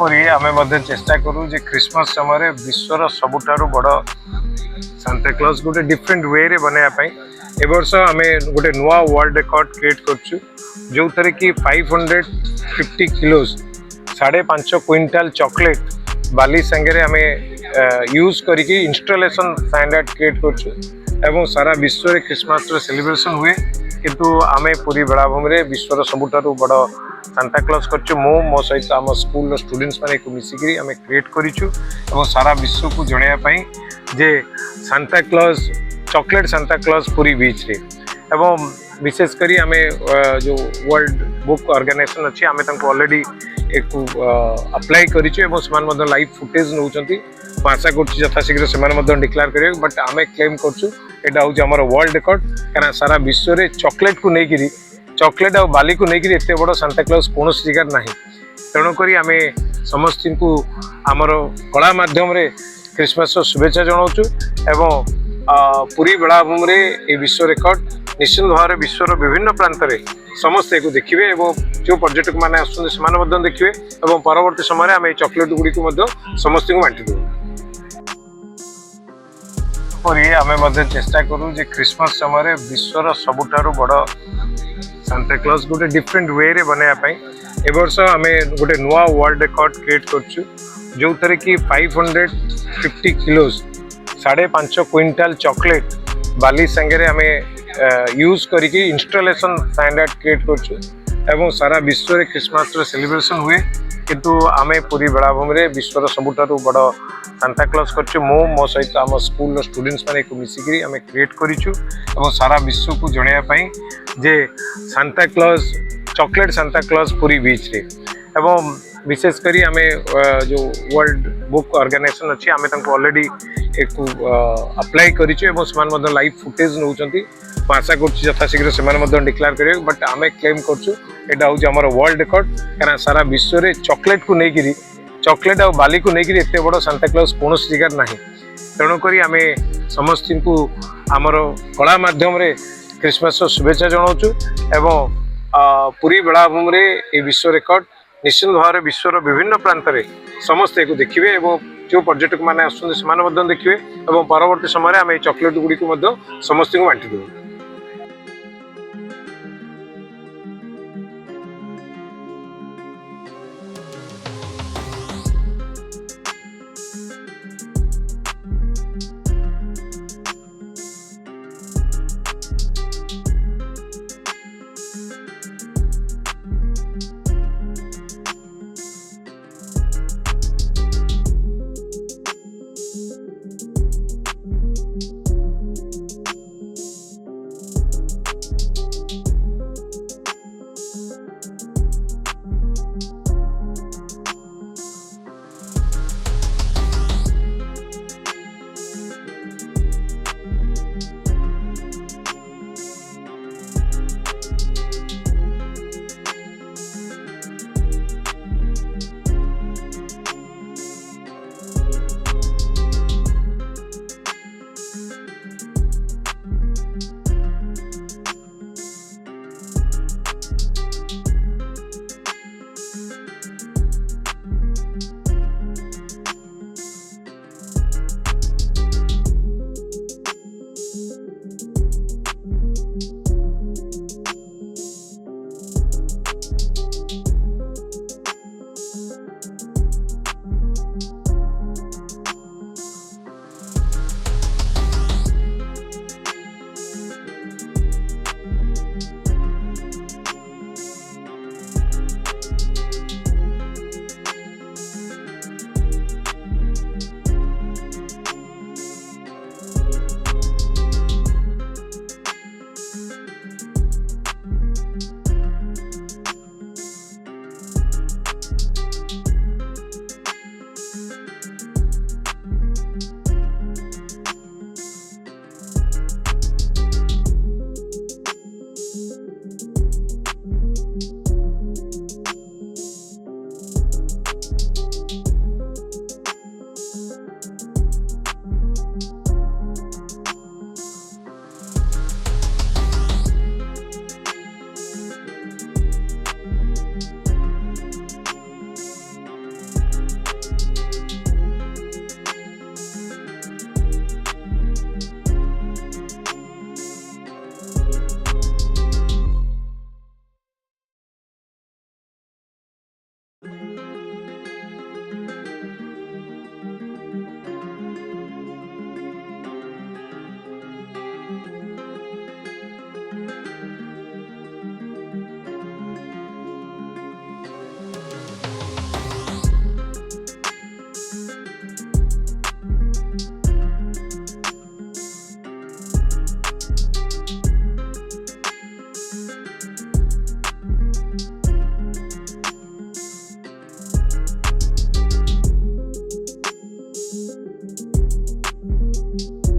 परी आमे चेष्टा करूँ जे क्रिसमस समय विश्वर सबुठारु बड़ सांता क्लॉज गोटे डिफरेंट वे रे बनाया ए वर्ष आमे गोटे नुआ वर्ल्ड रिकॉर्ड क्रिएट करछु जो थरे कि 550 किलोस 5.5 क्विंटाल चॉकलेट बाली संगे आमे यूज करके इंस्टॉलेशन स्टैंडर्ड क्रिएट करछु एवं सारा विश्व रे क्रिसमस रे सेलिब्रेशन हुए किंतु आमे पूरी बेलाभूमि रे विश्वर सबुठारु बड़ सांता क्लॉज करछु मो सहित आम स्कूल स्टूडेंट्स माने को मिसिकरी आमे क्रिएट करिछु एवं सारा विश्व को जणैया पई जे Santa Claus chocolate Santa Claus पूरी बीच रे एवं विशेष करी आमे जो वर्ल्ड बुक ऑर्गेनाइजेशन अछि आमे तंको ऑलरेडी एक अप्लाई करिछु एवं समान मध्य लाइव फुटेज नउचंती आशा करछु यथा शीघ्र समान मध्य डिक्लेयर करियो बट आमे क्लेम करछु एटा हो हमर वर्ल्ड रिकॉर्ड कारण सारा विश्व रे चॉकलेट को नेकिरी चॉकलेट और बाली को नेकिरी एते बड़ सांता क्लॉज कोनोसी जगह नाही तेणु करी आमे समस्त को आमर कला माध्यम रे क्रिसमस शुभेच्छा जनाऊँ एवं पूरी बेलाभूमि रे ए विश्व रेकर्ड निश्चित भाव विश्वर विभिन्न प्रांत में समस्ते को देखिए एवं जो पर्यटक मैंने आसुँच देखिए एवं परवर्ती समय आम चॉकलेट गुड़ी को समस्त को बांटी देव परी आम चेष्टा करूँ जे क्रिसमस समय विश्वर सबुठारु बड़ सांता क्लॉज गोटे डिफरेंट वे रे बनाया ए वर्ष आम गोटे नुआ वर्ल्ड रिकॉर्ड क्रिएट करछु जो थरे कि 550 किलोस 5.5 क्विंटाल चॉकलेट बाली संगे आम यूज करके इंस्टॉलेशन स्टैंडर्ड क्रिएट करछु एवं सारा विश्व रे क्रिसमस रे सेलिब्रेशन हुए किंतु आमे पूरी बेलाभूमि रे विश्वर सबुठारु बड़ सांता क्लॉज करछु मो सहित आम स्कूल स्टूडेंट्स माने को मिसिकरी आमे क्रिएट करिछु एवं सारा विश्व को जणैया पई जे Santa Claus chocolate Santa Claus पूरी बीच रे एवं विशेष करी आमे जो वर्ल्ड बुक ऑर्गेनाइजेशन अछि आमे तंको ऑलरेडी एक अप्लाई करिछु एवं समान मध्य लाइव फुटेज नउचंती आशा करछु यथा शीघ्र समान मध्य डिक्लेयर करियो बट आमे क्लेम करछु एटा हो हमर वर्ल्ड रिकॉर्ड कारण सारा विश्व रे चॉकलेट को नेकिरी चॉकलेट और बाली को नेकिरी एते बड़ सांता क्लॉज कोनोसी जगह नाही तेणु करी आमे समस्त को आमर कला माध्यम रे क्रिसमस शुभेच्छा जनाऊँ एवं पूरी बेलाभूमि रे ए विश्व रेकर्ड निश्चित भाव विश्वर विभिन्न प्रांत में समस्ते को देखिए एवं जो पर्यटक मैंने आसुँच देखिए एवं परवर्ती समय आम चॉकलेट गुड़ी को समस्त को बांटी देव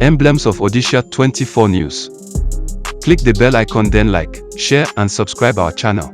Emblems of Odisha 24 News. Click the bell icon, then like, share and subscribe our channel.